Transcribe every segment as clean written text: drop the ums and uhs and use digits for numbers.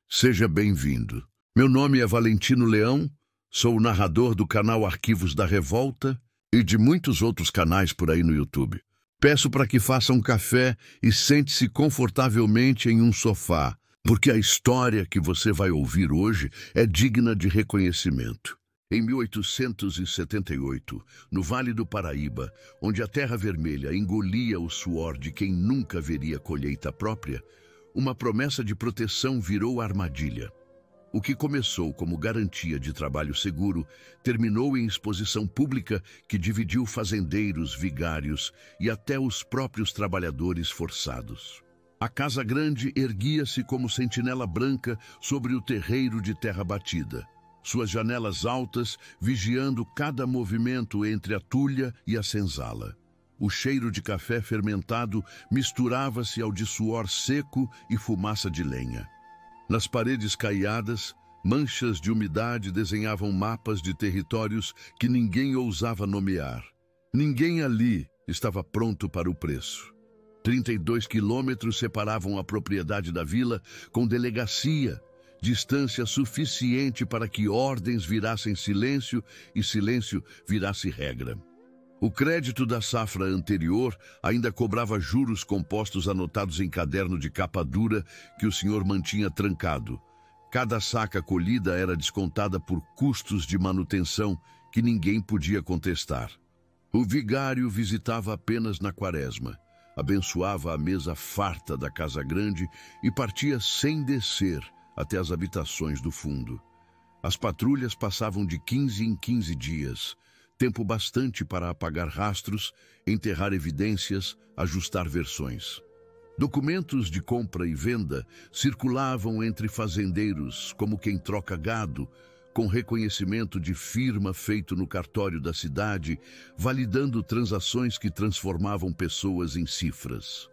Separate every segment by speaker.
Speaker 1: Seja bem-vindo. Meu nome é Valentino Leão, sou o narrador do canal Arquivos da Revolta e de muitos outros canais por aí no YouTube. Peço para que faça um café e sente-se confortavelmente em um sofá, porque a história que você vai ouvir hoje é digna de reconhecimento. Em 1878, no Vale do Paraíba, onde a terra vermelha engolia o suor de quem nunca veria colheita própria, uma promessa de proteção virou armadilha. O que começou como garantia de trabalho seguro terminou em exposição pública que dividiu fazendeiros, vigários e até os próprios trabalhadores forçados. A Casa Grande erguia-se como sentinela branca sobre o terreiro de terra batida, suas janelas altas vigiando cada movimento entre a tulha e a senzala. O cheiro de café fermentado misturava-se ao de suor seco e fumaça de lenha. Nas paredes caiadas, manchas de umidade desenhavam mapas de territórios que ninguém ousava nomear. Ninguém ali estava pronto para o preço. 32 quilômetros separavam a propriedade da vila com delegacia, distância suficiente para que ordens virassem silêncio e silêncio virasse regra. O crédito da safra anterior ainda cobrava juros compostos anotados em caderno de capa dura que o senhor mantinha trancado. Cada saca colhida era descontada por custos de manutenção que ninguém podia contestar. O vigário visitava apenas na quaresma, abençoava a mesa farta da Casa Grande e partia sem descer até as habitações do fundo. As patrulhas passavam de 15 em 15 dias, tempo bastante para apagar rastros, enterrar evidências, ajustar versões. Documentos de compra e venda circulavam entre fazendeiros como quem troca gado, com reconhecimento de firma feito no cartório da cidade, validando transações que transformavam pessoas em cifras.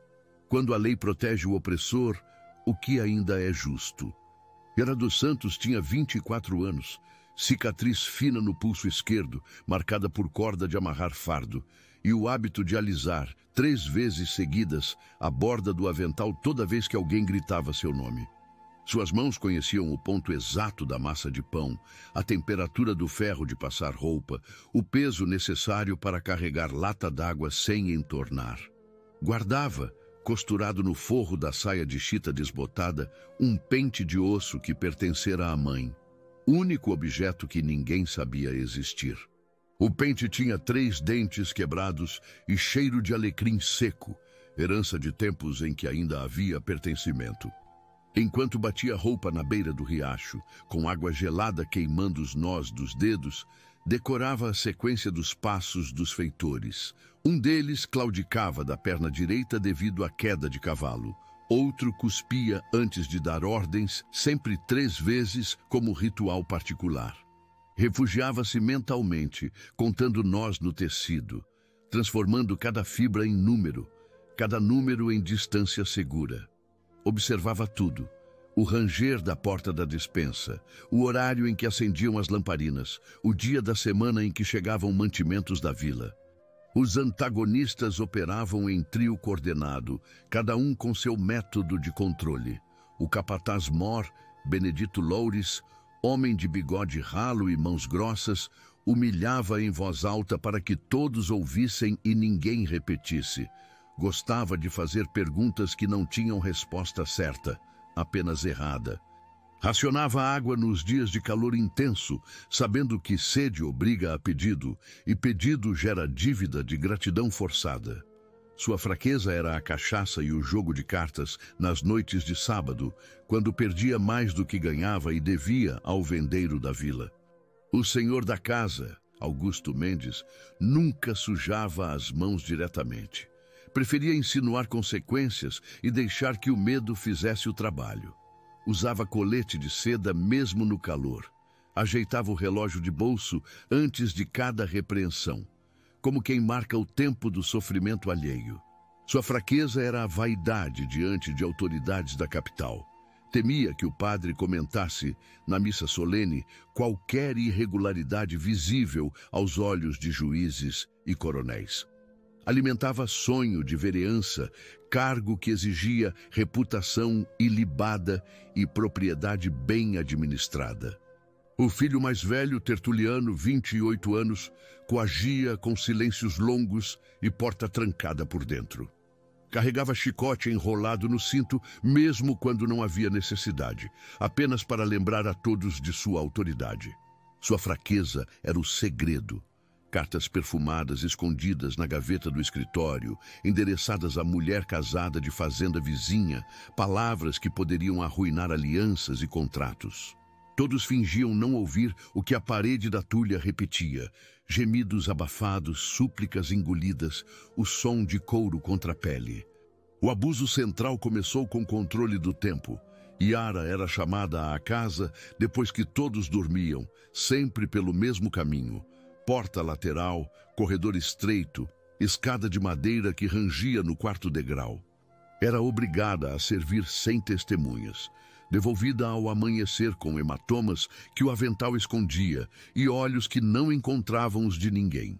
Speaker 1: Quando a lei protege o opressor, o que ainda é justo? Vera dos Santos tinha 24 anos, cicatriz fina no pulso esquerdo, marcada por corda de amarrar fardo, e o hábito de alisar, 3 vezes seguidas, a borda do avental toda vez que alguém gritava seu nome. Suas mãos conheciam o ponto exato da massa de pão, a temperatura do ferro de passar roupa, o peso necessário para carregar lata d'água sem entornar. Guardava, costurado no forro da saia de chita desbotada, um pente de osso que pertencera à mãe. Único objeto que ninguém sabia existir. O pente tinha 3 dentes quebrados e cheiro de alecrim seco, herança de tempos em que ainda havia pertencimento. Enquanto batia roupa na beira do riacho, com água gelada queimando os nós dos dedos, decorava a sequência dos passos dos feitores. Um deles claudicava da perna direita devido à queda de cavalo. Outro cuspia antes de dar ordens, sempre 3 vezes como ritual particular. Refugiava-se mentalmente, contando nós no tecido, transformando cada fibra em número, cada número em distância segura. Observava tudo: o ranger da porta da despensa, o horário em que acendiam as lamparinas, o dia da semana em que chegavam mantimentos da vila. Os antagonistas operavam em trio coordenado, cada um com seu método de controle. O capataz mor, Benedito Loures, homem de bigode ralo e mãos grossas, humilhava em voz alta para que todos ouvissem e ninguém repetisse. Gostava de fazer perguntas que não tinham resposta certa, apenas errada. Racionava água nos dias de calor intenso, sabendo que sede obriga a pedido, e pedido gera dívida de gratidão forçada. Sua fraqueza era a cachaça e o jogo de cartas nas noites de sábado, quando perdia mais do que ganhava e devia ao vendeiro da vila. O senhor da casa, Augusto Mendes, nunca sujava as mãos diretamente. Preferia insinuar consequências e deixar que o medo fizesse o trabalho. Usava colete de seda mesmo no calor. Ajeitava o relógio de bolso antes de cada repreensão, como quem marca o tempo do sofrimento alheio. Sua fraqueza era a vaidade diante de autoridades da capital. Temia que o padre comentasse, na missa solene, qualquer irregularidade visível aos olhos de juízes e coronéis. Alimentava sonho de vereança, cargo que exigia reputação ilibada e propriedade bem administrada. O filho mais velho, Tertuliano, 28 anos, coagia com silêncios longos e porta trancada por dentro. Carregava chicote enrolado no cinto, mesmo quando não havia necessidade, apenas para lembrar a todos de sua autoridade. Sua fraqueza era o segredo. Cartas perfumadas escondidas na gaveta do escritório, endereçadas à mulher casada de fazenda vizinha, palavras que poderiam arruinar alianças e contratos. Todos fingiam não ouvir o que a parede da tulha repetia. Gemidos abafados, súplicas engolidas, o som de couro contra a pele. O abuso central começou com o controle do tempo. Yara era chamada à casa depois que todos dormiam, sempre pelo mesmo caminho. Porta lateral, corredor estreito, escada de madeira que rangia no quarto degrau. Era obrigada a servir sem testemunhas. Devolvida ao amanhecer com hematomas que o avental escondia e olhos que não encontravam os de ninguém.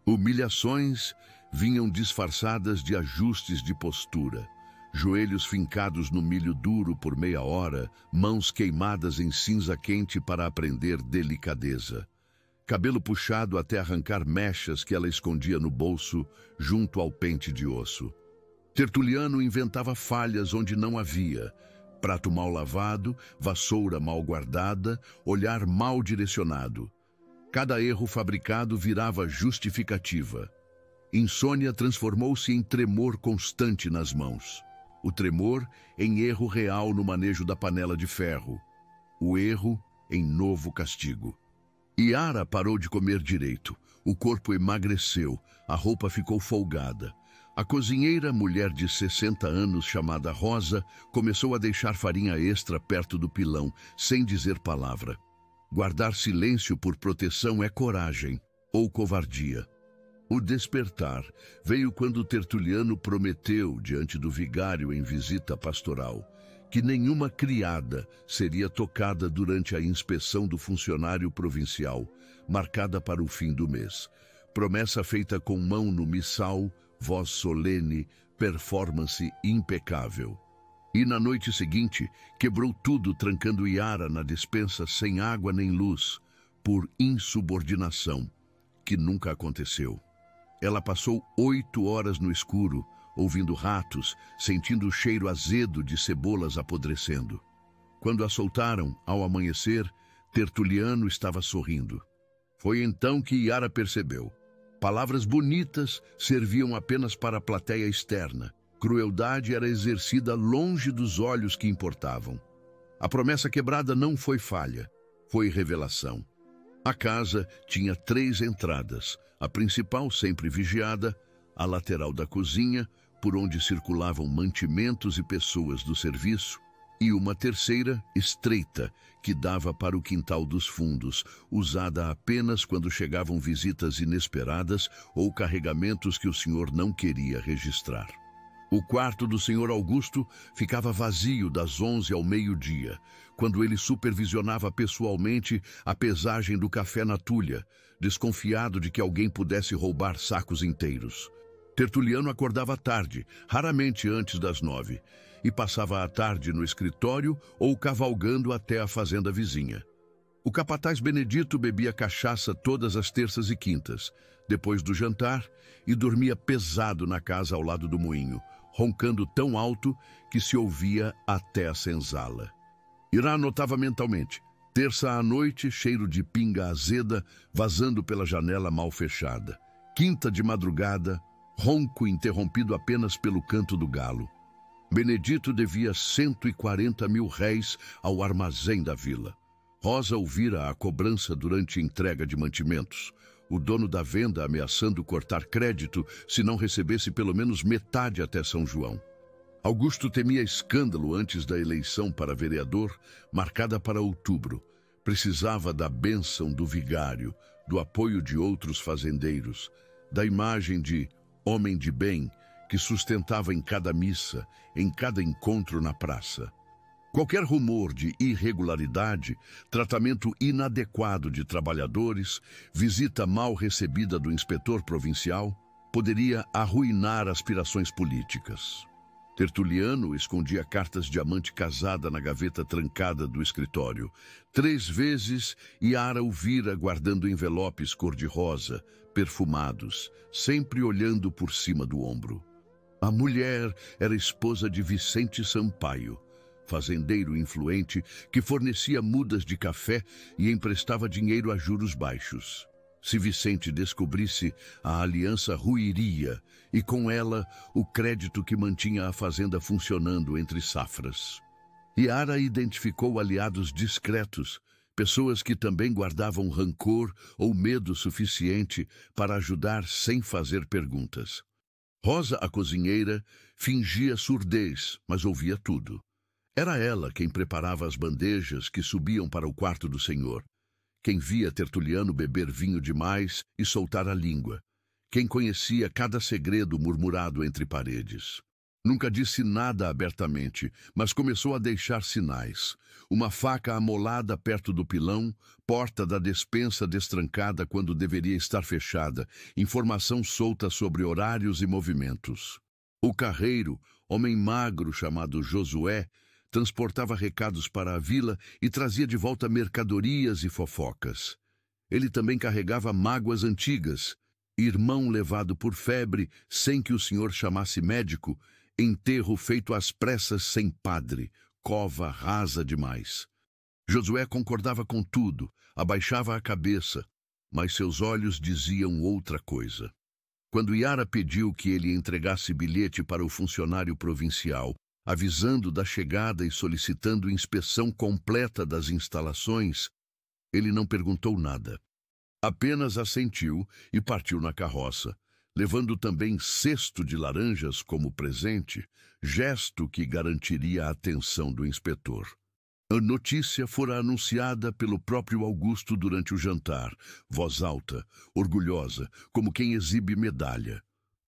Speaker 1: Humilhações vinham disfarçadas de ajustes de postura. Joelhos fincados no milho duro por meia hora, mãos queimadas em cinza quente para aprender delicadeza. Cabelo puxado até arrancar mechas que ela escondia no bolso, junto ao pente de osso. Tertuliano inventava falhas onde não havia. Prato mal lavado, vassoura mal guardada, olhar mal direcionado. Cada erro fabricado virava justificativa. Insônia transformou-se em tremor constante nas mãos. O tremor em erro real no manejo da panela de ferro. O erro em novo castigo. Yara parou de comer direito. O corpo emagreceu, a roupa ficou folgada. A cozinheira, mulher de 60 anos, chamada Rosa, começou a deixar farinha extra perto do pilão, sem dizer palavra. Guardar silêncio por proteção é coragem, ou covardia. O despertar veio quando Tertuliano prometeu, diante do vigário em visita pastoral, que nenhuma criada seria tocada durante a inspeção do funcionário provincial, marcada para o fim do mês. Promessa feita com mão no missal, voz solene, performance impecável. E na noite seguinte, quebrou tudo trancando Yara na despensa sem água nem luz, por insubordinação, que nunca aconteceu. Ela passou 8 horas no escuro, ouvindo ratos, sentindo o cheiro azedo de cebolas apodrecendo. Quando a soltaram, ao amanhecer, Tertuliano estava sorrindo. Foi então que Yara percebeu. Palavras bonitas serviam apenas para a plateia externa. Crueldade era exercida longe dos olhos que importavam. A promessa quebrada não foi falha, foi revelação. A casa tinha 3 entradas, a principal sempre vigiada, a lateral da cozinha, por onde circulavam mantimentos e pessoas do serviço, e uma terceira, estreita, que dava para o quintal dos fundos, usada apenas quando chegavam visitas inesperadas ou carregamentos que o senhor não queria registrar. O quarto do senhor Augusto ficava vazio das 11 ao meio-dia, quando ele supervisionava pessoalmente a pesagem do café na tulha, desconfiado de que alguém pudesse roubar sacos inteiros. Tertuliano acordava tarde, raramente antes das 9, e passava a tarde no escritório ou cavalgando até a fazenda vizinha. O capataz Benedito bebia cachaça todas as terças e quintas, depois do jantar, e dormia pesado na casa ao lado do moinho, roncando tão alto que se ouvia até a senzala. Irá anotava mentalmente. Terça à noite, cheiro de pinga azeda, vazando pela janela mal fechada. Quinta de madrugada, ronco interrompido apenas pelo canto do galo. Benedito devia 140 mil réis ao armazém da vila. Rosa ouvira a cobrança durante a entrega de mantimentos. O dono da venda ameaçando cortar crédito se não recebesse pelo menos metade até São João. Augusto temia escândalo antes da eleição para vereador, marcada para outubro. Precisava da bênção do vigário, do apoio de outros fazendeiros, da imagem de homem de bem que sustentava em cada missa, em cada encontro na praça. Qualquer rumor de irregularidade, tratamento inadequado de trabalhadores, visita mal recebida do inspetor provincial, poderia arruinar aspirações políticas. Tertuliano escondia cartas diamante casada na gaveta trancada do escritório. 3 vezes Yara o vira guardando envelopes cor-de-rosa, perfumados, sempre olhando por cima do ombro. A mulher era esposa de Vicente Sampaio, fazendeiro influente que fornecia mudas de café e emprestava dinheiro a juros baixos. Se Vicente descobrisse, a aliança ruiria e, com ela, o crédito que mantinha a fazenda funcionando entre safras. Yara identificou aliados discretos, pessoas que também guardavam rancor ou medo suficiente para ajudar sem fazer perguntas. Rosa, a cozinheira, fingia surdez, mas ouvia tudo. Era ela quem preparava as bandejas que subiam para o quarto do senhor. Quem via Tertuliano beber vinho demais e soltar a língua. Quem conhecia cada segredo murmurado entre paredes. Nunca disse nada abertamente, mas começou a deixar sinais. Uma faca amolada perto do pilão, porta da despensa destrancada quando deveria estar fechada, informação solta sobre horários e movimentos. O carreiro, homem magro chamado Josué, transportava recados para a vila e trazia de volta mercadorias e fofocas. Ele também carregava mágoas antigas, irmão levado por febre sem que o senhor chamasse médico, enterro feito às pressas sem padre, cova rasa demais. Josué concordava com tudo, abaixava a cabeça, mas seus olhos diziam outra coisa. Quando Yara pediu que ele entregasse bilhete para o funcionário provincial, avisando da chegada e solicitando inspeção completa das instalações, ele não perguntou nada. Apenas assentiu e partiu na carroça, levando também cesto de laranjas como presente, gesto que garantiria a atenção do inspetor. A notícia fora anunciada pelo próprio Augusto durante o jantar, voz alta, orgulhosa, como quem exibe medalha.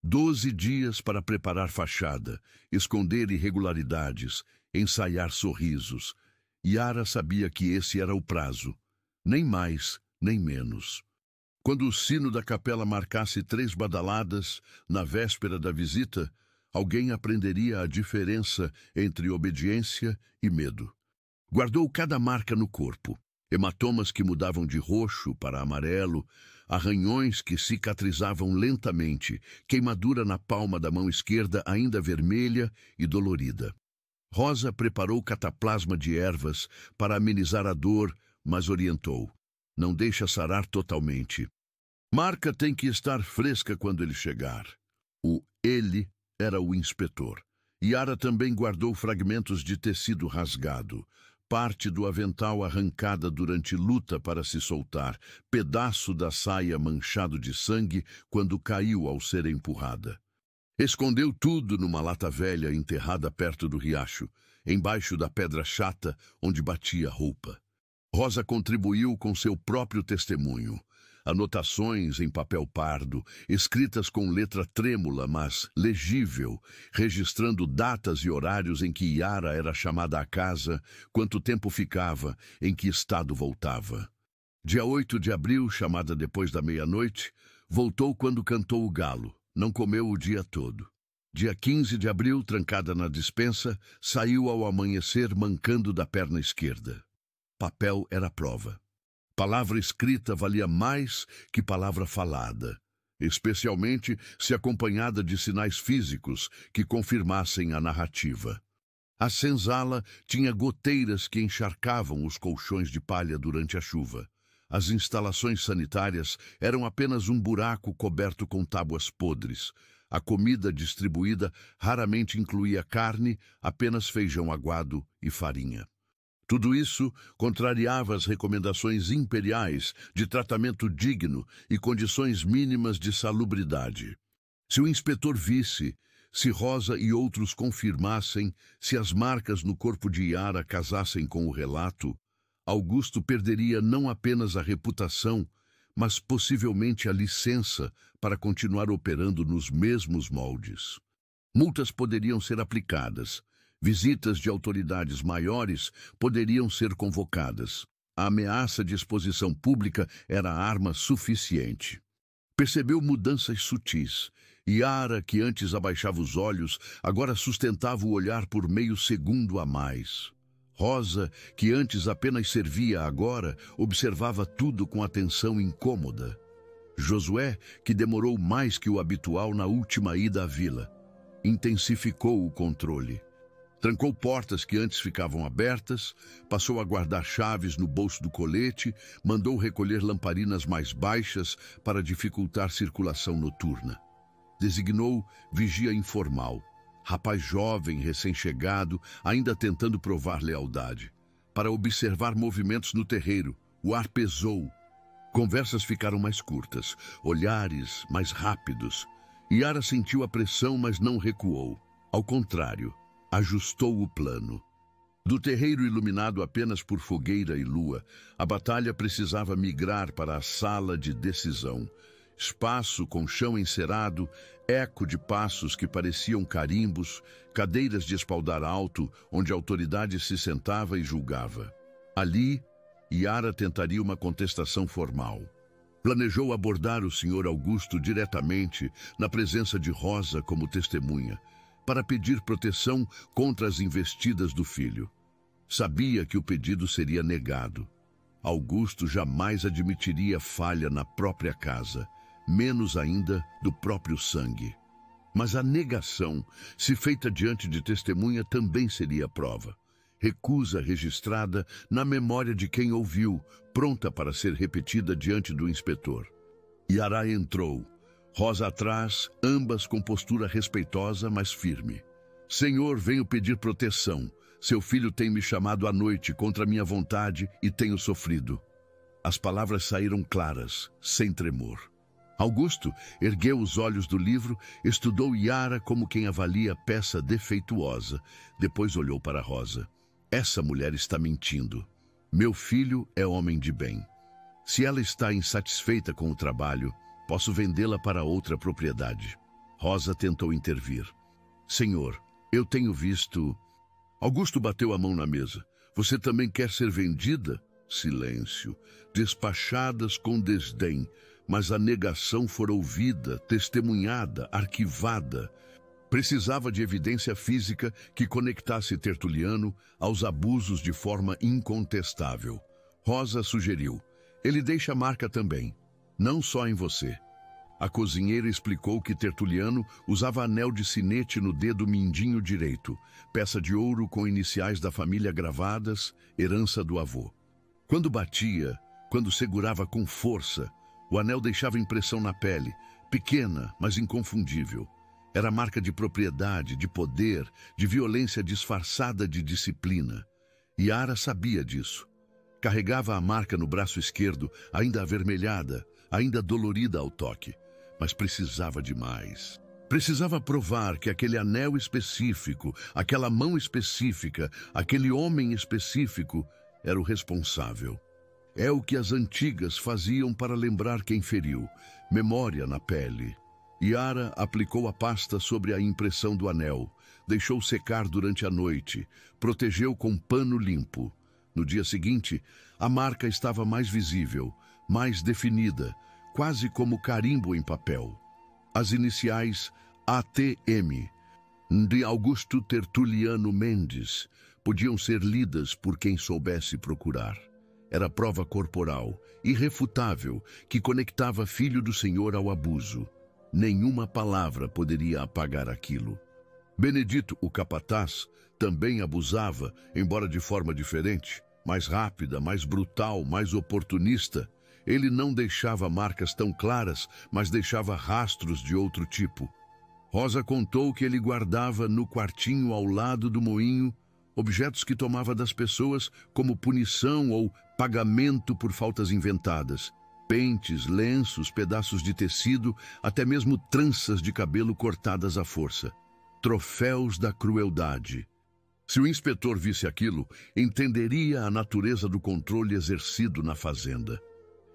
Speaker 1: 12 dias para preparar fachada, esconder irregularidades, ensaiar sorrisos. Yara sabia que esse era o prazo, nem mais, nem menos. Quando o sino da capela marcasse 3 badaladas, na véspera da visita, alguém aprenderia a diferença entre obediência e medo. Guardou cada marca no corpo. Hematomas que mudavam de roxo para amarelo, arranhões que cicatrizavam lentamente, queimadura na palma da mão esquerda ainda vermelha e dolorida. Rosa preparou cataplasma de ervas para amenizar a dor, mas orientou: não deixa sarar totalmente. Marca tem que estar fresca quando ele chegar. O ele era o inspetor. Yara também guardou fragmentos de tecido rasgado, parte do avental arrancada durante luta para se soltar, pedaço da saia manchado de sangue quando caiu ao ser empurrada. Escondeu tudo numa lata velha enterrada perto do riacho, embaixo da pedra chata onde batia a roupa. Rosa contribuiu com seu próprio testemunho. Anotações em papel pardo, escritas com letra trêmula, mas legível, registrando datas e horários em que Yara era chamada à casa, quanto tempo ficava, em que estado voltava. Dia 8 de abril, chamada depois da meia-noite, voltou quando cantou o galo. Não comeu o dia todo. Dia 15 de abril, trancada na despensa, saiu ao amanhecer mancando da perna esquerda. Papel era prova. Palavra escrita valia mais que palavra falada, especialmente se acompanhada de sinais físicos que confirmassem a narrativa. A senzala tinha goteiras que encharcavam os colchões de palha durante a chuva. As instalações sanitárias eram apenas um buraco coberto com tábuas podres. A comida distribuída raramente incluía carne, apenas feijão aguado e farinha. Tudo isso contrariava as recomendações imperiais de tratamento digno e condições mínimas de salubridade. Se o inspetor visse, se Rosa e outros confirmassem, se as marcas no corpo de Yara casassem com o relato, Augusto perderia não apenas a reputação, mas possivelmente a licença para continuar operando nos mesmos moldes. Multas poderiam ser aplicadas. Visitas de autoridades maiores poderiam ser convocadas. A ameaça de exposição pública era arma suficiente. Percebeu mudanças sutis. Yara, que antes abaixava os olhos, agora sustentava o olhar por meio segundo a mais. Rosa, que antes apenas servia agora, observava tudo com atenção incômoda. Josué, que demorou mais que o habitual na última ida à vila, intensificou o controle. Trancou portas que antes ficavam abertas, passou a guardar chaves no bolso do colete, mandou recolher lamparinas mais baixas para dificultar circulação noturna. Designou vigia informal, rapaz jovem, recém-chegado, ainda tentando provar lealdade. Para observar movimentos no terreiro, o ar pesou. Conversas ficaram mais curtas, olhares mais rápidos. Yara sentiu a pressão, mas não recuou. Ao contrário, ajustou o plano. Do terreiro iluminado apenas por fogueira e lua, a batalha precisava migrar para a sala de decisão. Espaço com chão encerado, eco de passos que pareciam carimbos, cadeiras de espaldar alto, onde a autoridade se sentava e julgava. Ali, Yara tentaria uma contestação formal. Planejou abordar o Sr. Augusto diretamente, na presença de Rosa como testemunha, para pedir proteção contra as investidas do filho. Sabia que o pedido seria negado. Augusto jamais admitiria falha na própria casa, menos ainda do próprio sangue. Mas a negação, se feita diante de testemunha, também seria prova. Recusa registrada na memória de quem ouviu, pronta para ser repetida diante do inspetor. Yara entrou, Rosa atrás, ambas com postura respeitosa, mas firme. Senhor, venho pedir proteção. Seu filho tem me chamado à noite contra minha vontade e tenho sofrido. As palavras saíram claras, sem tremor. Augusto ergueu os olhos do livro, estudou Yara como quem avalia peça defeituosa. Depois olhou para Rosa. Essa mulher está mentindo. Meu filho é homem de bem. Se ela está insatisfeita com o trabalho, posso vendê-la para outra propriedade. Rosa tentou intervir. Senhor, eu tenho visto... Augusto bateu a mão na mesa. Você também quer ser vendida? Silêncio. Despachadas com desdém, mas a negação fora ouvida, testemunhada, arquivada. Precisava de evidência física que conectasse Tertuliano aos abusos de forma incontestável. Rosa sugeriu. Ele deixa a marca também, não só em você. A cozinheira explicou que Tertuliano usava anel de sinete no dedo mindinho direito, peça de ouro com iniciais da família gravadas, herança do avô. Quando batia, quando segurava com força, o anel deixava impressão na pele, pequena, mas inconfundível. Era marca de propriedade, de poder, de violência disfarçada de disciplina. Yara sabia disso. Carregava a marca no braço esquerdo, ainda avermelhada, ainda dolorida ao toque. Mas precisava de mais. Precisava provar que aquele anel específico, aquela mão específica, aquele homem específico era o responsável. É o que as antigas faziam para lembrar quem feriu. Memória na pele. Yara aplicou a pasta sobre a impressão do anel, deixou secar durante a noite, protegeu com pano limpo. No dia seguinte, a marca estava mais visível, mais definida, quase como carimbo em papel. As iniciais ATM, de Augusto Tertuliano Mendes, podiam ser lidas por quem soubesse procurar. Era prova corporal, irrefutável, que conectava filho do Senhor ao abuso. Nenhuma palavra poderia apagar aquilo. Benedito, o capataz, também abusava, embora de forma diferente, mais rápida, mais brutal, mais oportunista. Ele não deixava marcas tão claras, mas deixava rastros de outro tipo. Rosa contou que ele guardava no quartinho ao lado do moinho objetos que tomava das pessoas como punição ou pagamento por faltas inventadas. Pentes, lenços, pedaços de tecido, até mesmo tranças de cabelo cortadas à força. Troféus da crueldade. Se o inspetor visse aquilo, entenderia a natureza do controle exercido na fazenda.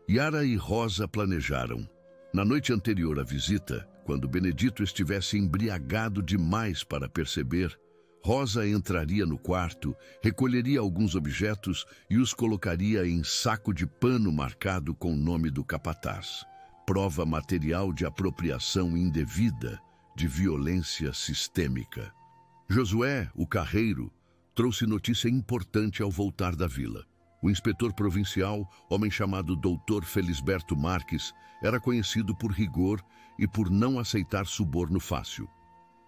Speaker 1: Yara e Rosa planejaram. Na noite anterior à visita, quando Benedito estivesse embriagado demais para perceber, Rosa entraria no quarto, recolheria alguns objetos e os colocaria em saco de pano marcado com o nome do capataz. prova material de apropriação indevida, de violência sistêmica. Josué, o carreiro, trouxe notícia importante ao voltar da vila. O inspetor provincial, homem chamado Dr. Felisberto Marques, era conhecido por rigor e por não aceitar suborno fácil.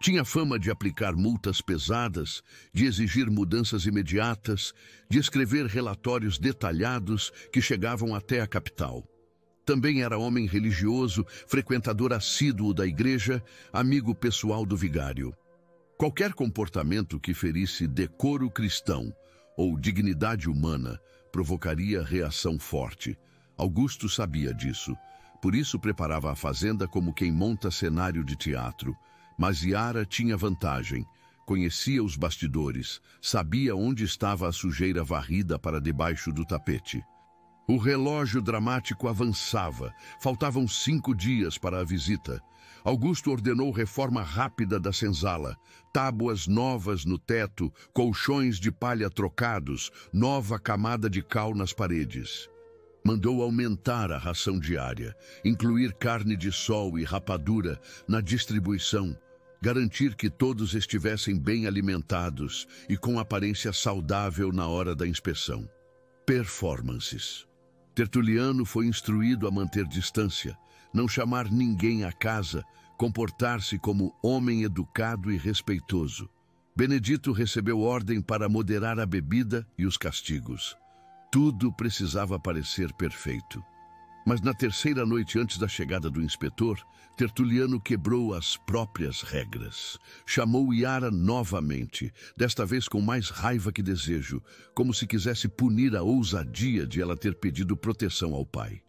Speaker 1: Tinha fama de aplicar multas pesadas, de exigir mudanças imediatas, de escrever relatórios detalhados que chegavam até a capital. Também era homem religioso, frequentador assíduo da igreja, amigo pessoal do vigário. Qualquer comportamento que ferisse decoro cristão ou dignidade humana provocaria reação forte. Augusto sabia disso. Por isso preparava a fazenda como quem monta cenário de teatro. Mas Iara tinha vantagem. Conhecia os bastidores, sabia onde estava a sujeira varrida para debaixo do tapete. O relógio dramático avançava. Faltavam 5 dias para a visita. Augusto ordenou reforma rápida da senzala, tábuas novas no teto, colchões de palha trocados, nova camada de cal nas paredes. Mandou aumentar a ração diária, incluir carne de sol e rapadura na distribuição, garantir que todos estivessem bem alimentados e com aparência saudável na hora da inspeção. Performances. Tertuliano foi instruído a manter distância, não chamar ninguém à casa, comportar-se como homem educado e respeitoso. Benedito recebeu ordem para moderar a bebida e os castigos. Tudo precisava parecer perfeito. Mas na terceira noite antes da chegada do inspetor, Tertuliano quebrou as próprias regras. Chamou Iara novamente, desta vez com mais raiva que desejo, como se quisesse punir a ousadia de ela ter pedido proteção ao pai.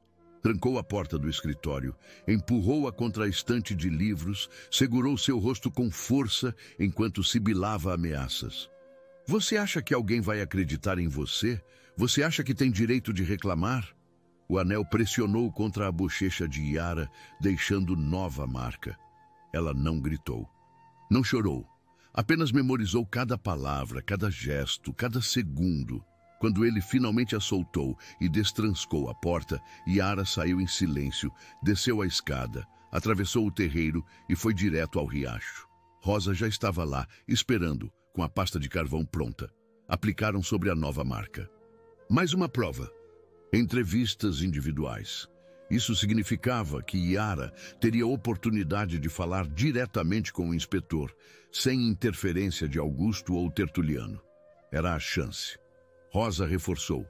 Speaker 1: Trancou a porta do escritório, empurrou-a contra a estante de livros, segurou seu rosto com força enquanto sibilava ameaças. Você acha que alguém vai acreditar em você? Você acha que tem direito de reclamar? O anel pressionou contra a bochecha de Iara, deixando nova marca. Ela não gritou. Não chorou. Apenas memorizou cada palavra, cada gesto, cada segundo. Quando ele finalmente a soltou e destrancou a porta, Iara saiu em silêncio, desceu a escada, atravessou o terreiro e foi direto ao riacho. Rosa já estava lá, esperando, com a pasta de carvão pronta. Aplicaram sobre a nova marca. Mais uma prova. Entrevistas individuais. Isso significava que Iara teria oportunidade de falar diretamente com o inspetor, sem interferência de Augusto ou Tertuliano. Era a chance. Rosa reforçou.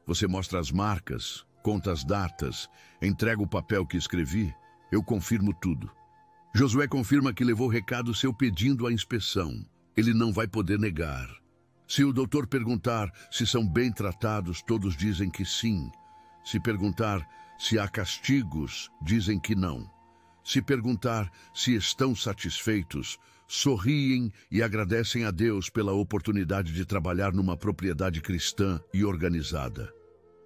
Speaker 1: Você mostra as marcas, conta as datas, entrega o papel que escrevi, eu confirmo tudo. Josué confirma que levou recado seu pedindo a inspeção. Ele não vai poder negar. Se o doutor perguntar se são bem tratados, todos dizem que sim. Se perguntar se há castigos, dizem que não. Se perguntar se estão satisfeitos, sorriem e agradecem a Deus pela oportunidade de trabalhar numa propriedade cristã e organizada.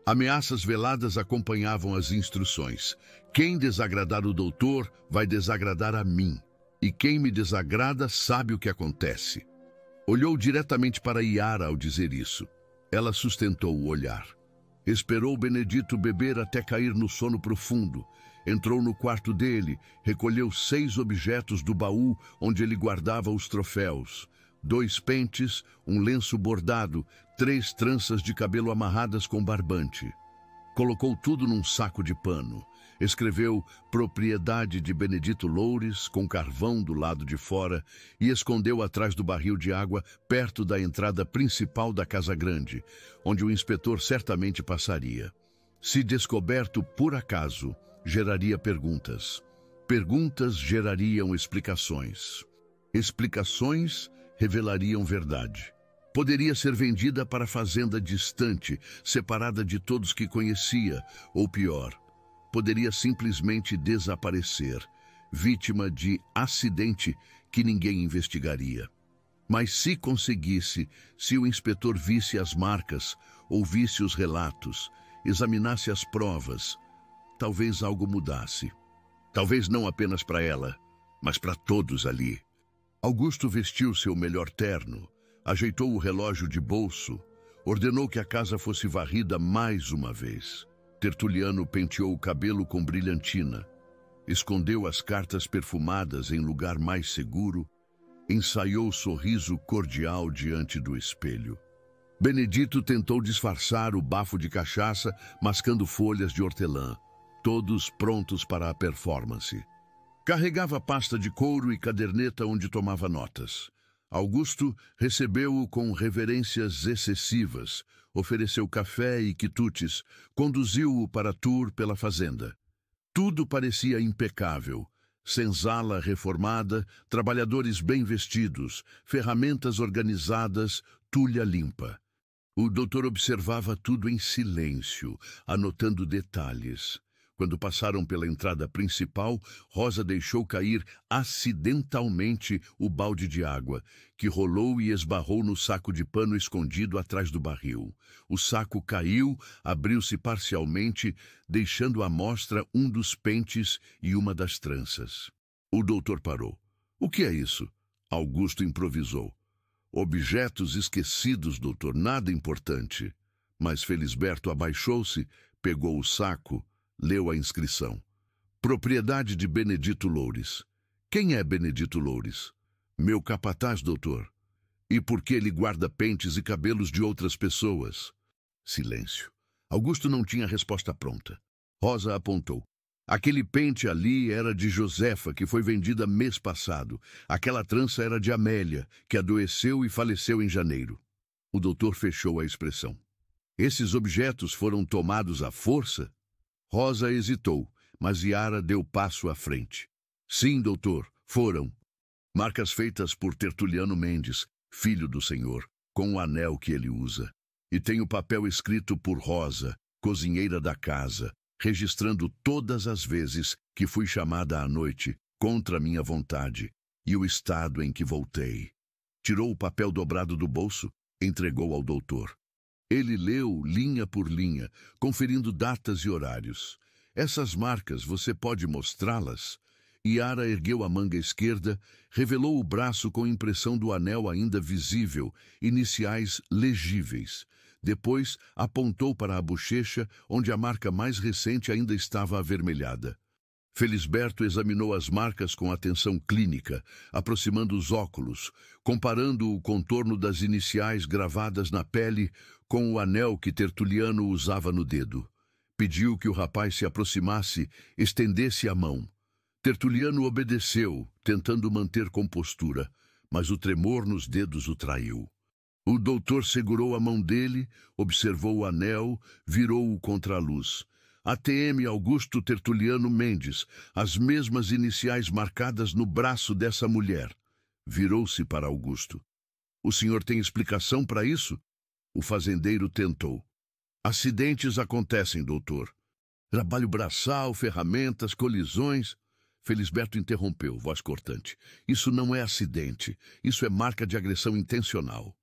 Speaker 1: Ameaças veladas acompanhavam as instruções. Quem desagradar o doutor vai desagradar a mim. E quem me desagrada sabe o que acontece. Olhou diretamente para Iara ao dizer isso. Ela sustentou o olhar. Esperou Benedito beber até cair no sono profundo. Entrou no quarto dele, recolheu 6 objetos do baú onde ele guardava os troféus. 2 pentes, um lenço bordado, 3 tranças de cabelo amarradas com barbante. Colocou tudo num saco de pano. Escreveu propriedade de Benedito Loures, com carvão do lado de fora, e escondeu atrás do barril de água, perto da entrada principal da Casa Grande, onde o inspetor certamente passaria. Se descoberto por acaso, geraria perguntas. Perguntas gerariam explicações. Explicações revelariam verdade. Poderia ser vendida para fazenda distante, separada de todos que conhecia, ou pior, poderia simplesmente desaparecer, vítima de acidente que ninguém investigaria. Mas se conseguisse, se o inspetor visse as marcas, ouvisse os relatos, examinasse as provas, talvez algo mudasse. Talvez não apenas para ela, mas para todos ali. Augusto vestiu seu melhor terno, ajeitou o relógio de bolso, ordenou que a casa fosse varrida mais uma vez. Tertuliano penteou o cabelo com brilhantina. escondeu as cartas perfumadas em lugar mais seguro, ensaiou sorriso cordial diante do espelho. Benedito tentou disfarçar o bafo de cachaça, mascando folhas de hortelã, todos prontos para a performance. Carregava pasta de couro e caderneta onde tomava notas. Augusto recebeu-o com reverências excessivas, ofereceu café e quitutes, conduziu-o para tour pela fazenda. Tudo parecia impecável. Senzala reformada, trabalhadores bem vestidos, ferramentas organizadas, tulha limpa. O doutor observava tudo em silêncio, anotando detalhes. Quando passaram pela entrada principal, Rosa deixou cair acidentalmente o balde de água, que rolou e esbarrou no saco de pano escondido atrás do barril. O saco caiu, abriu-se parcialmente, deixando à mostra um dos pentes e uma das tranças. O doutor parou. "O que é isso?" Augusto improvisou. "Objetos esquecidos, doutor, nada importante." Mas Felisberto abaixou-se, pegou o saco, leu a inscrição. "Propriedade de Benedito Loures." "Quem é Benedito Loures?" "Meu capataz, doutor." "E por que ele guarda pentes e cabelos de outras pessoas?" Silêncio. Augusto não tinha resposta pronta. Rosa apontou. "Aquele pente ali era de Josefa, que foi vendida mês passado. Aquela trança era de Amélia, que adoeceu e faleceu em janeiro." O doutor fechou a expressão. "Esses objetos foram tomados à força?" Rosa hesitou, mas Yara deu passo à frente. "Sim, doutor, foram. Marcas feitas por Tertuliano Mendes, filho do senhor, com o anel que ele usa. E tem o papel escrito por Rosa, cozinheira da casa, registrando todas as vezes que fui chamada à noite, contra minha vontade, e o estado em que voltei." Tirou o papel dobrado do bolso, entregou ao doutor. Ele leu linha por linha, conferindo datas e horários. "Essas marcas, você pode mostrá-las?" Yara ergueu a manga esquerda, revelou o braço com impressão do anel ainda visível, iniciais legíveis. Depois apontou para a bochecha, onde a marca mais recente ainda estava avermelhada. Felisberto examinou as marcas com atenção clínica, aproximando os óculos, comparando o contorno das iniciais gravadas na pele com o anel que Tertuliano usava no dedo. Pediu que o rapaz se aproximasse, estendesse a mão. Tertuliano obedeceu, tentando manter compostura, mas o tremor nos dedos o traiu. O doutor segurou a mão dele, observou o anel, virou-o contra a luz. ATM Augusto Tertuliano Mendes, as mesmas iniciais marcadas no braço dessa mulher. Virou-se para Augusto. "O senhor tem explicação para isso?" O fazendeiro tentou. "Acidentes acontecem, doutor. Trabalho braçal, ferramentas, colisões." Felisberto interrompeu, voz cortante. "Isso não é acidente. Isso é marca de agressão intencional.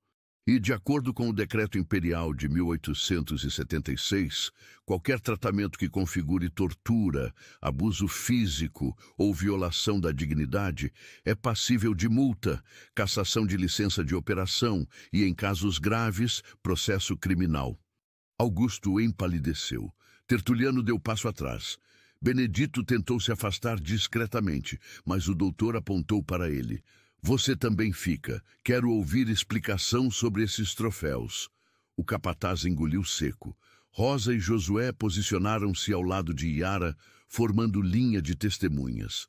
Speaker 1: E, de acordo com o Decreto Imperial de 1876, qualquer tratamento que configure tortura, abuso físico ou violação da dignidade é passível de multa, cassação de licença de operação e, em casos graves, processo criminal." Augusto empalideceu. Tertuliano deu passo atrás. Benedito tentou se afastar discretamente, mas o doutor apontou para ele. "Você também fica. Quero ouvir explicação sobre esses troféus." O capataz engoliu seco. Rosa e Josué posicionaram-se ao lado de Yara, formando linha de testemunhas.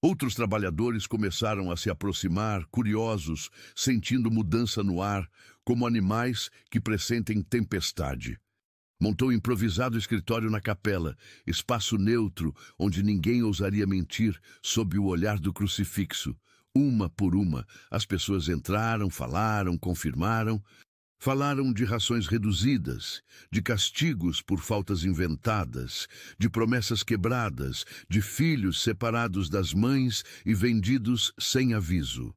Speaker 1: Outros trabalhadores começaram a se aproximar, curiosos, sentindo mudança no ar, como animais que pressentem tempestade. Montou improvisado escritório na capela, espaço neutro, onde ninguém ousaria mentir, sob o olhar do crucifixo. Uma por uma, as pessoas entraram, falaram, confirmaram. Falaram de rações reduzidas, de castigos por faltas inventadas, de promessas quebradas, de filhos separados das mães e vendidos sem aviso.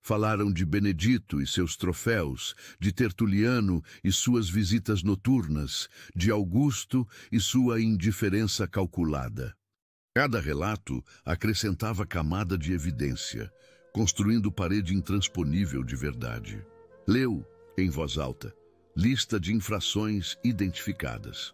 Speaker 1: Falaram de Benedito e seus troféus, de Tertuliano e suas visitas noturnas, de Augusto e sua indiferença calculada. Cada relato acrescentava camada de evidência, construindo parede intransponível de verdade. Leu, em voz alta, lista de infrações identificadas.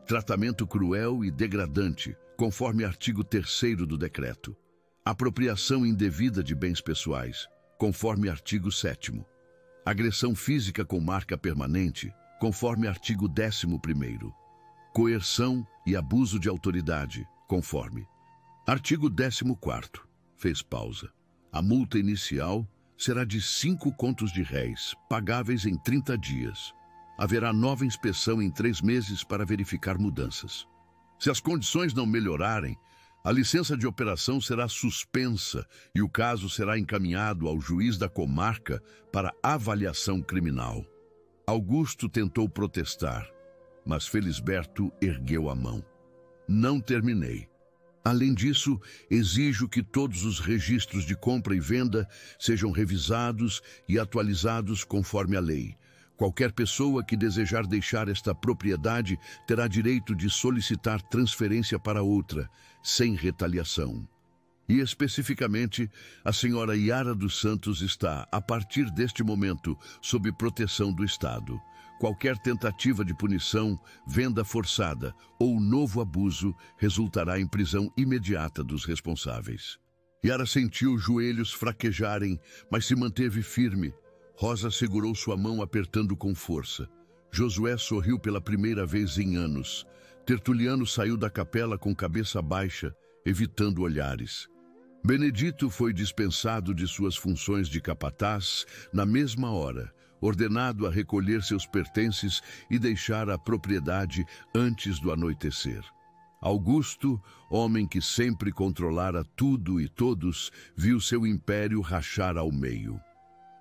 Speaker 1: Tratamento cruel e degradante, conforme artigo 3º do decreto. Apropriação indevida de bens pessoais, conforme artigo 7º. Agressão física com marca permanente, conforme artigo 11º. Coerção e abuso de autoridade, conforme. Artigo 14º. Fez pausa. A multa inicial será de 5 contos de réis, pagáveis em 30 dias. Haverá nova inspeção em 3 meses para verificar mudanças. Se as condições não melhorarem, a licença de operação será suspensa e o caso será encaminhado ao juiz da comarca para avaliação criminal. Augusto tentou protestar, mas Felisberto ergueu a mão. Não terminei. Além disso, exijo que todos os registros de compra e venda sejam revisados e atualizados conforme a lei. Qualquer pessoa que desejar deixar esta propriedade terá direito de solicitar transferência para outra, sem retaliação. E, especificamente, a senhora Yara dos Santos está, a partir deste momento, sob proteção do Estado. Qualquer tentativa de punição, venda forçada ou novo abuso resultará em prisão imediata dos responsáveis. Yara sentiu os joelhos fraquejarem, mas se manteve firme. Rosa segurou sua mão apertando com força. Josué sorriu pela primeira vez em anos. Tertuliano saiu da capela com cabeça baixa, evitando olhares. Benedito foi dispensado de suas funções de capataz na mesma hora, ordenado a recolher seus pertences e deixar a propriedade antes do anoitecer. Augusto, homem que sempre controlara tudo e todos, viu seu império rachar ao meio.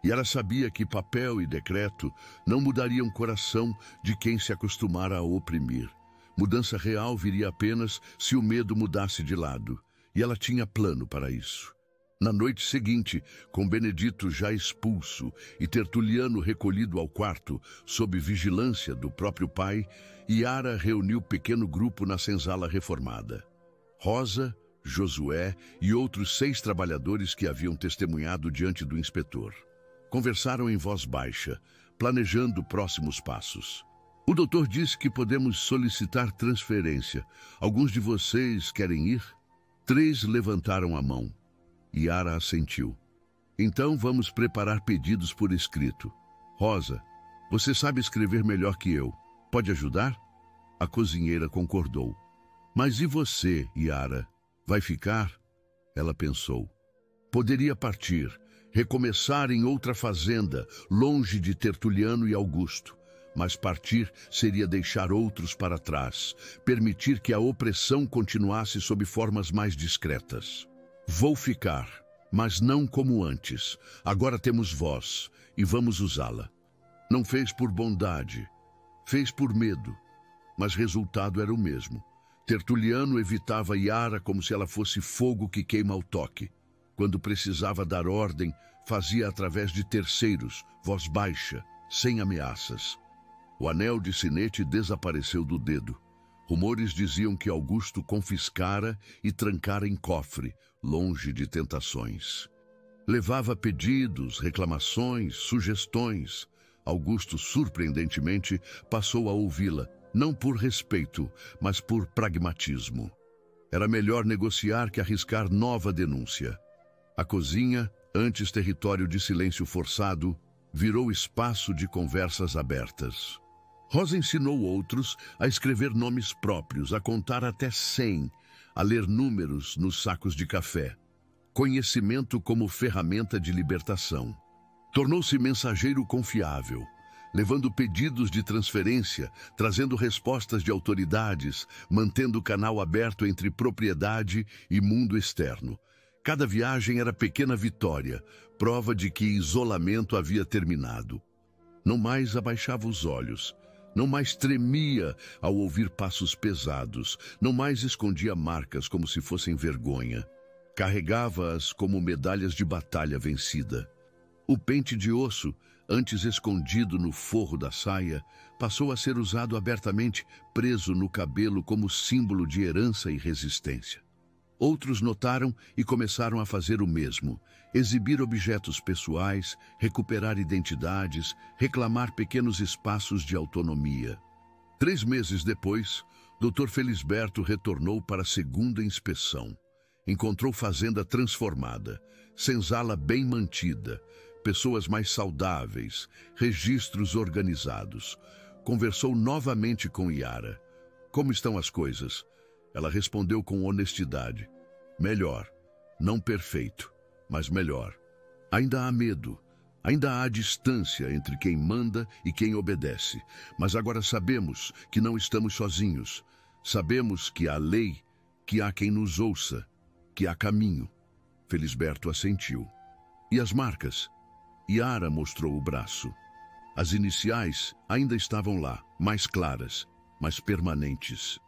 Speaker 1: E ela sabia que papel e decreto não mudariam o coração de quem se acostumara a oprimir. Mudança real viria apenas se o medo mudasse de lado, e ela tinha plano para isso. Na noite seguinte, com Benedito já expulso e Tertuliano recolhido ao quarto, sob vigilância do próprio pai, Yara reuniu pequeno grupo na senzala reformada. Rosa, Josué e outros 6 trabalhadores que haviam testemunhado diante do inspetor. Conversaram em voz baixa, planejando próximos passos. O doutor disse que podemos solicitar transferência. Alguns de vocês querem ir? 3 levantaram a mão. Yara assentiu. Então vamos preparar pedidos por escrito. Rosa, você sabe escrever melhor que eu. Pode ajudar? A cozinheira concordou. Mas e você, Yara? Vai ficar? Ela pensou. Poderia partir, recomeçar em outra fazenda, longe de Tertuliano e Augusto. Mas partir seria deixar outros para trás, permitir que a opressão continuasse sob formas mais discretas. Vou ficar, mas não como antes. Agora temos voz e vamos usá-la. Não fez por bondade, fez por medo, mas resultado era o mesmo. Tertuliano evitava Yara como se ela fosse fogo que queima ao toque. Quando precisava dar ordem, fazia através de terceiros, voz baixa, sem ameaças. O anel de sinete desapareceu do dedo. Rumores diziam que Augusto confiscara e trancara em cofre, longe de tentações. Levava pedidos, reclamações, sugestões. Augusto, surpreendentemente, passou a ouvi-la, não por respeito, mas por pragmatismo. Era melhor negociar que arriscar nova denúncia. A cozinha, antes território de silêncio forçado, virou espaço de conversas abertas. Rosa ensinou outros a escrever nomes próprios, a contar até 100, a ler números nos sacos de café. Conhecimento como ferramenta de libertação. Tornou-se mensageiro confiável, levando pedidos de transferência, trazendo respostas de autoridades, mantendo o canal aberto entre propriedade e mundo externo. Cada viagem era pequena vitória, prova de que isolamento havia terminado. Não mais abaixava os olhos, não mais tremia ao ouvir passos pesados, não mais escondia marcas como se fossem vergonha. Carregava-as como medalhas de batalha vencida. O pente de osso, antes escondido no forro da saia, passou a ser usado abertamente, preso no cabelo como símbolo de herança e resistência. Outros notaram e começaram a fazer o mesmo, exibir objetos pessoais, recuperar identidades, reclamar pequenos espaços de autonomia. 3 meses depois, Dr. Felisberto retornou para a segunda inspeção. Encontrou fazenda transformada, senzala bem mantida, pessoas mais saudáveis, registros organizados. Conversou novamente com Yara. Como estão as coisas? Ela respondeu com honestidade. Melhor. Não perfeito, mas melhor. Ainda há medo. Ainda há distância entre quem manda e quem obedece. Mas agora sabemos que não estamos sozinhos. Sabemos que há lei, que há quem nos ouça, que há caminho. Felisberto assentiu. E as marcas? Yara mostrou o braço. As iniciais ainda estavam lá, mais claras, mais permanentes.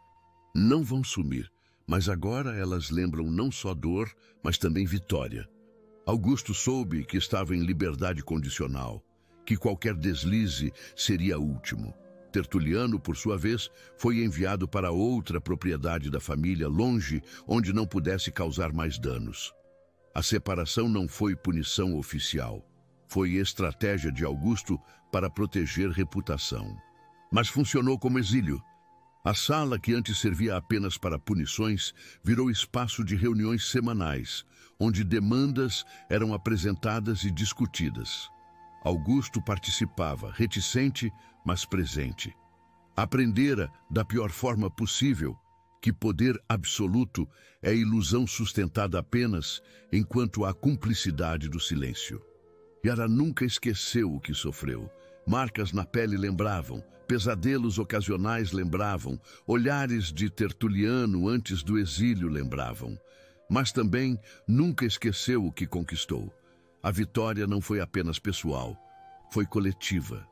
Speaker 1: Não vão sumir, mas agora elas lembram não só dor, mas também vitória. Augusto soube que estava em liberdade condicional, que qualquer deslize seria último. Tertuliano, por sua vez, foi enviado para outra propriedade da família, longe, onde não pudesse causar mais danos. A separação não foi punição oficial. Foi estratégia de Augusto para proteger reputação. Mas funcionou como exílio. A sala, que antes servia apenas para punições, virou espaço de reuniões semanais, onde demandas eram apresentadas e discutidas. Augusto participava, reticente, mas presente. Aprendera, da pior forma possível, que poder absoluto é ilusão sustentada apenas enquanto há cumplicidade do silêncio. Yara nunca esqueceu o que sofreu. Marcas na pele lembravam, pesadelos ocasionais lembravam, olhares de Tertuliano antes do exílio lembravam. Mas também nunca esqueceu o que conquistou. A vitória não foi apenas pessoal, foi coletiva.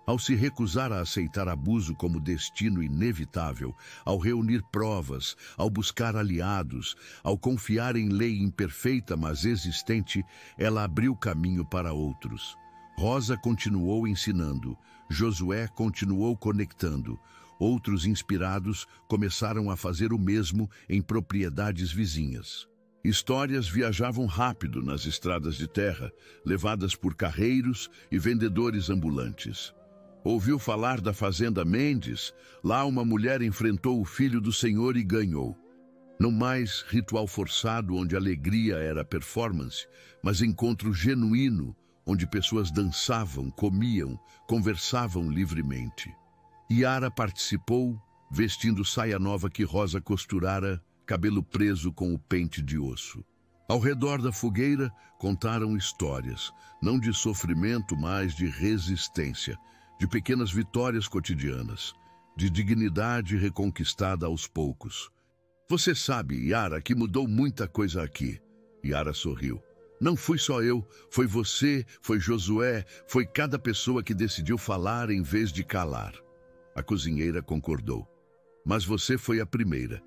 Speaker 1: Ao se recusar a aceitar abuso como destino inevitável, ao reunir provas, ao buscar aliados, ao confiar em lei imperfeita mas existente, ela abriu caminho para outros. Rosa continuou ensinando, Josué continuou conectando. Outros inspirados começaram a fazer o mesmo em propriedades vizinhas. Histórias viajavam rápido nas estradas de terra, levadas por carreiros e vendedores ambulantes. Ouviu falar da fazenda Mendes? Lá uma mulher enfrentou o filho do Senhor e ganhou. Não mais ritual forçado onde alegria era performance, mas encontro genuíno, onde pessoas dançavam, comiam, conversavam livremente. Yara participou, vestindo saia nova que Rosa costurara, cabelo preso com o pente de osso. Ao redor da fogueira, contaram histórias, não de sofrimento, mas de resistência, de pequenas vitórias cotidianas, de dignidade reconquistada aos poucos. Você sabe, Yara, que mudou muita coisa aqui. Yara sorriu. Não fui só eu, foi você, foi Josué, foi cada pessoa que decidiu falar em vez de calar. A cozinheira concordou. Mas você foi a primeira.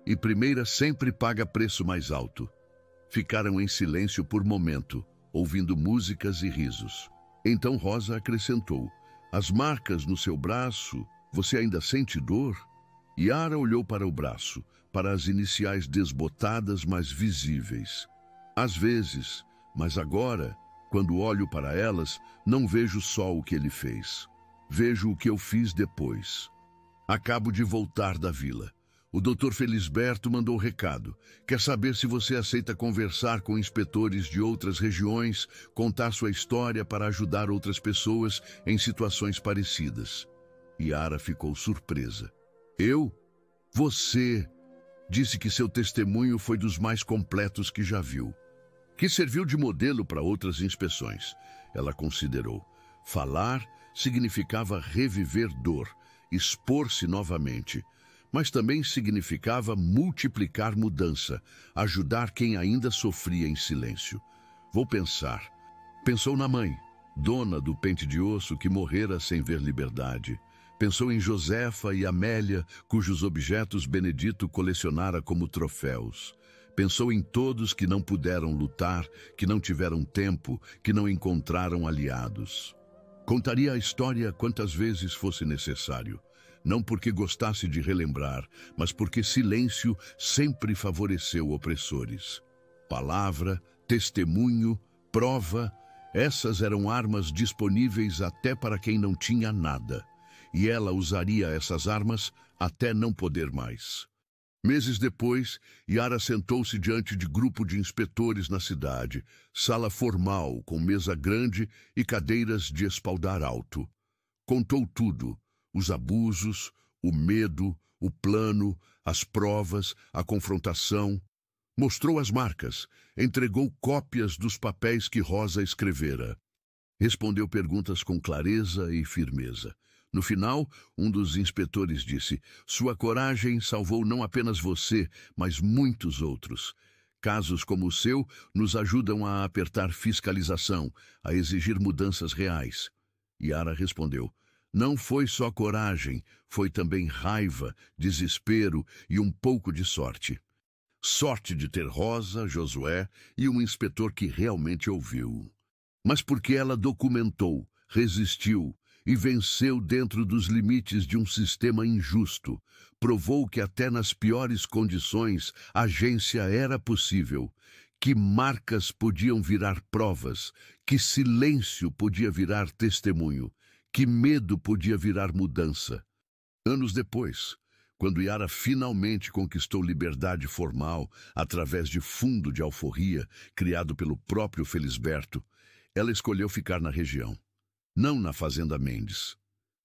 Speaker 1: E primeira sempre paga preço mais alto. Ficaram em silêncio por momento, ouvindo músicas e risos. Então Rosa acrescentou. As marcas no seu braço, você ainda sente dor? Yara olhou para o braço, para as iniciais desbotadas, mas visíveis. Às vezes, mas agora, quando olho para elas, não vejo só o que ele fez. Vejo o que eu fiz depois. Acabo de voltar da vila. O Dr. Felisberto mandou recado. Quer saber se você aceita conversar com inspetores de outras regiões, contar sua história para ajudar outras pessoas em situações parecidas. Yara ficou surpresa. Eu? Você? Disse que seu testemunho foi dos mais completos que já viu. Que serviu de modelo para outras inspeções. Ela considerou. Falar significava reviver dor, expor-se novamente. Mas também significava multiplicar mudança, ajudar quem ainda sofria em silêncio. Vou pensar. Pensou na mãe, dona do pente de osso que morrera sem ver liberdade. Pensou em Josefa e Amélia, cujos objetos Benedito colecionara como troféus. Pensou em todos que não puderam lutar, que não tiveram tempo, que não encontraram aliados. Contaria a história quantas vezes fosse necessário. Não porque gostasse de relembrar, mas porque silêncio sempre favoreceu opressores. Palavra, testemunho, prova, essas eram armas disponíveis até para quem não tinha nada. e ela usaria essas armas até não poder mais. Meses depois, Yara sentou-se diante de grupo de inspetores na cidade, sala formal, com mesa grande e cadeiras de espaldar alto. Contou tudo: os abusos, o medo, o plano, as provas, a confrontação. Mostrou as marcas, entregou cópias dos papéis que Rosa escrevera. Respondeu perguntas com clareza e firmeza. No final, um dos inspetores disse: "Sua coragem salvou não apenas você, mas muitos outros. Casos como o seu nos ajudam a apertar fiscalização, a exigir mudanças reais." Yara respondeu: "Não foi só coragem, foi também raiva, desespero e um pouco de sorte. Sorte de ter Rosa, Josué e um inspetor que realmente ouviu. Mas porque ela documentou, resistiu e venceu dentro dos limites de um sistema injusto, provou que até nas piores condições a agência era possível, que marcas podiam virar provas, que silêncio podia virar testemunho, que medo podia virar mudança." Anos depois, quando Yara finalmente conquistou liberdade formal através de fundo de alforria criado pelo próprio Felisberto, ela escolheu ficar na região, não na Fazenda Mendes.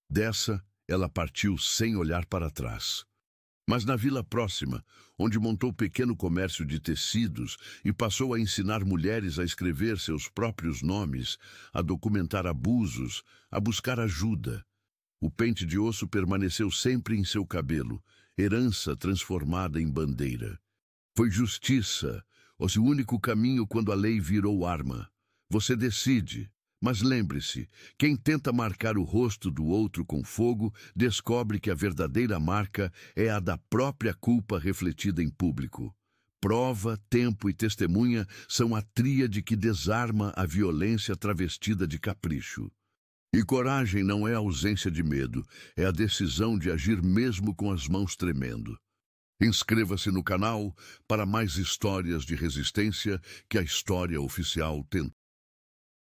Speaker 1: Dessa, ela partiu sem olhar para trás. Mas na vila próxima, onde montou pequeno comércio de tecidos e passou a ensinar mulheres a escrever seus próprios nomes, a documentar abusos, a buscar ajuda. O pente de osso permaneceu sempre em seu cabelo, herança transformada em bandeira. Foi justiça, o seu único caminho quando a lei virou arma. Você decide, mas lembre-se, quem tenta marcar o rosto do outro com fogo descobre que a verdadeira marca é a da própria culpa refletida em público. Prova, tempo e testemunha são a tríade que desarma a violência travestida de capricho. E coragem não é a ausência de medo, é a decisão de agir mesmo com as mãos tremendo. Inscreva-se no canal para mais histórias de resistência que a História Oficial tentou.